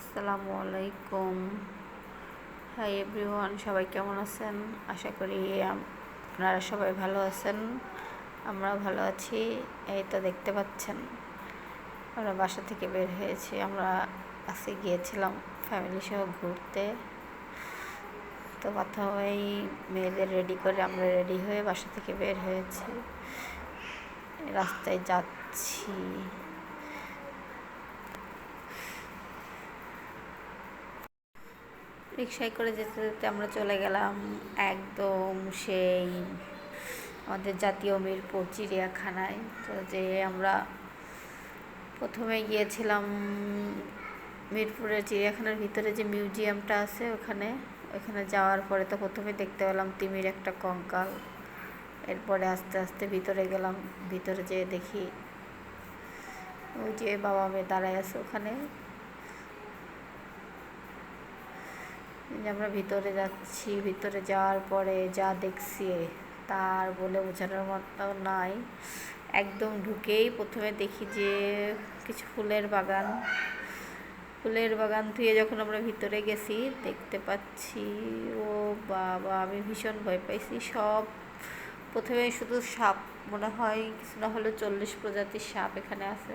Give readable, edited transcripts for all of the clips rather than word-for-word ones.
আসসালামু আলাইকুম। Hi everyone, সবাই কেমন আছেন? আশা করি আপনারা সবাই ভালো আছেন। আমরাও ভালো আছি। এই তো দেখতে পাচ্ছেন আমরা বাসা থেকে বের হয়েছি। আমরা আজকে গিয়েছিলাম ফ্যামিলি সহ ঘুরতে। তো প্রথমেই মেয়েদের রেডি করে আমরা রেডি হয়ে বাসা থেকে বের হয়েছি। রাস্তায় যাচ্ছি। রিক্সায় করে যেতে যেতে আমরা চলে গেলাম একদম সেই আমাদের জাতীয় মিরপুর চিড়িয়াখানায়। তো যে আমরা প্রথমে গিয়েছিলাম মিরপুরের চিড়িয়াখানার ভিতরে যে মিউজিয়ামটা আছে ওখানে যাওয়ার পরে তো প্রথমে দেখতে পেলাম তিমির একটা কঙ্কাল। এরপরে আস্তে আস্তে ভিতরে গেলাম। ভিতরে যেয়ে দেখি ওই যে বাবা মেয়ে দাঁড়ায় আছে ওখানে। আমরা ভিতরে যাচ্ছি। ভিতরে যাওয়ার পরে যা দেখছি তার বলে বোঝানোর মতো নাই। একদম ঢুকেই প্রথমে দেখি যে কিছু ফুলের বাগান ধুয়ে যখন আমরা ভিতরে গেছি দেখতে পাচ্ছি, ও বাবা, আমি ভীষণ ভয় পাইছি। সব প্রথমে শুধু সাপ, মনে হয় কিছু না হলে 40 প্রজাতির সাপ এখানে আছে।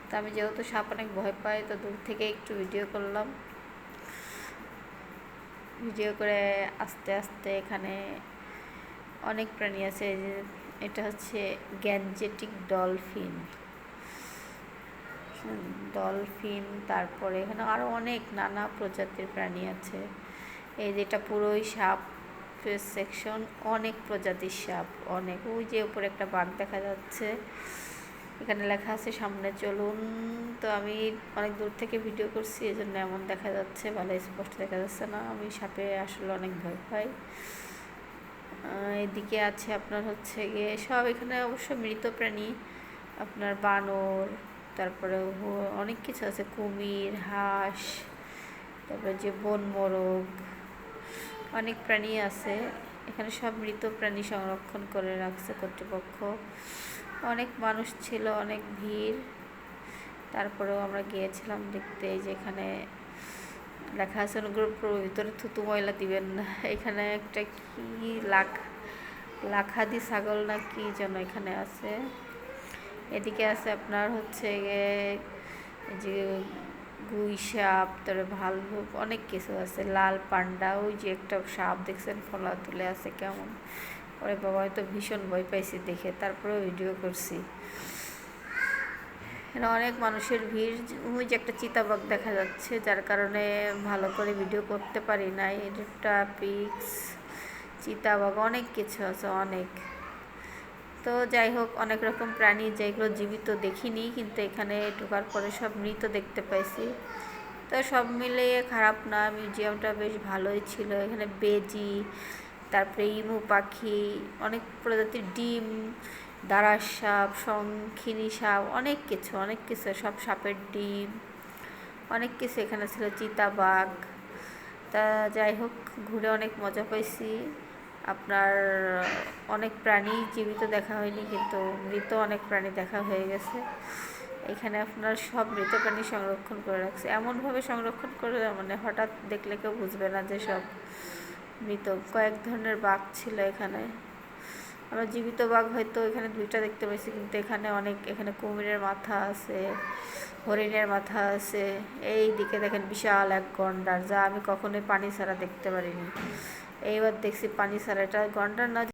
তো আমি যেহেতু সাপ অনেক ভয় পাই, তো দূর থেকে একটু ভিডিও করলাম। ভিডিও করে আস্তে আস্তে এখানে অনেক প্রাণী আছে। এটা হচ্ছে গ্যাঞ্জেটিক ডলফিন। তারপরে এখানে আরও অনেক নানা প্রজাতির প্রাণী আছে। এই যেটা পুরোই সাপ সেকশন, অনেক প্রজাতির সাপ, অনেক। ওই যে উপরে একটা বাঘ দেখা যাচ্ছে, এখানে লেখা আছে সামনে চলুন। তো আমি অনেক দূর থেকে ভিডিও করছি, এই জন্য এমন দেখা যাচ্ছে, ভালো স্পষ্ট দেখা যাচ্ছে না। আমি সাপে আসলে অনেক ভয় পাই। এদিকে আছে আপনার হচ্ছে গিয়ে সব, এখানে অবশ্য মৃত প্রাণী, আপনার বানর, তারপরে অনেক কিছু আছে, কুমির, হাঁস, তারপরে যে বন মোরগ, অনেক প্রাণী আছে এখানে। সব মৃত প্রাণী সংরক্ষণ করে রাখছে কর্তৃপক্ষ। অনেক মানুষ ছিল, অনেক ভিড়। তারপরেও আমরা গিয়েছিলাম দেখতে। যেখানে লেখা আছে অনুগ্রহ ভিতরে থুতু ময়লা দিবেন না। এখানে একটা কি লাখাদি ছাগল না কি যেন এখানে আছে। এদিকে আছে আপনার হচ্ছে যে গুই সাপ, তারপরে ভাল্লুক, অনেক কিছু আছে। লাল পান্ডা, ওই যে একটা সাপ দেখছেন ফলা তুলে আছে কেমন। ওরে বাবা, হয়তো ভীষণ ভয় পাইছি দেখে, তারপরে ভিডিও করছি। এখানে অনেক মানুষের ভিড়। ওই যে একটা চিতাবাঘ দেখা যাচ্ছে, যার কারণে ভালো করে ভিডিও করতে পারি নাই। এটা পিক্স, চিতাবাঘ, অনেক কিছু আছে, অনেক। তো যাই হোক, অনেক রকম প্রাণী যেগুলো জীবিত দেখিনি, কিন্তু এখানে ঢোকার পরে সব মৃত দেখতে পাইছি। তো সব মিলিয়ে খারাপ না, মিউজিয়ামটা বেশ ভালোই ছিল। এখানে বেজি, তারপরে ইমু পাখি, অনেক প্রজাতির ডিম, দাঁড়ার সাপ, শঙ্খিনী সাপ, অনেক কিছু, সব সাপের ডিম, অনেক কিছু এখানে ছিল। চিতাবাঘ। তা যাই হোক, ঘুরে অনেক মজা পাইছি। আপনার অনেক প্রাণী জীবিত দেখা হয়নি, কিন্তু মৃত অনেক প্রাণী দেখা হয়ে গেছে। এখানে আপনার সব মৃত প্রাণী সংরক্ষণ করে রাখছে, এমনভাবে সংরক্ষণ করে মানে হঠাৎ দেখলে কেউ বুঝবে না যে সব মৃত। কয়েক ধরনের বাঘ ছিল এখানে। আমরা জীবিত বাঘ হয়তো এখানে 2টা দেখতে পাইছি, কিন্তু এখানে অনেক, এখানে কুমিরের মাথা আছে, হরিণের মাথা আছে। এই দিকে দেখেন বিশাল এক গন্ডার, যা আমি কখনোই পানি ছাড়া দেখতে পারিনি। এইবার দেখছি পানি ছাড়া। এটা গন্ডার না,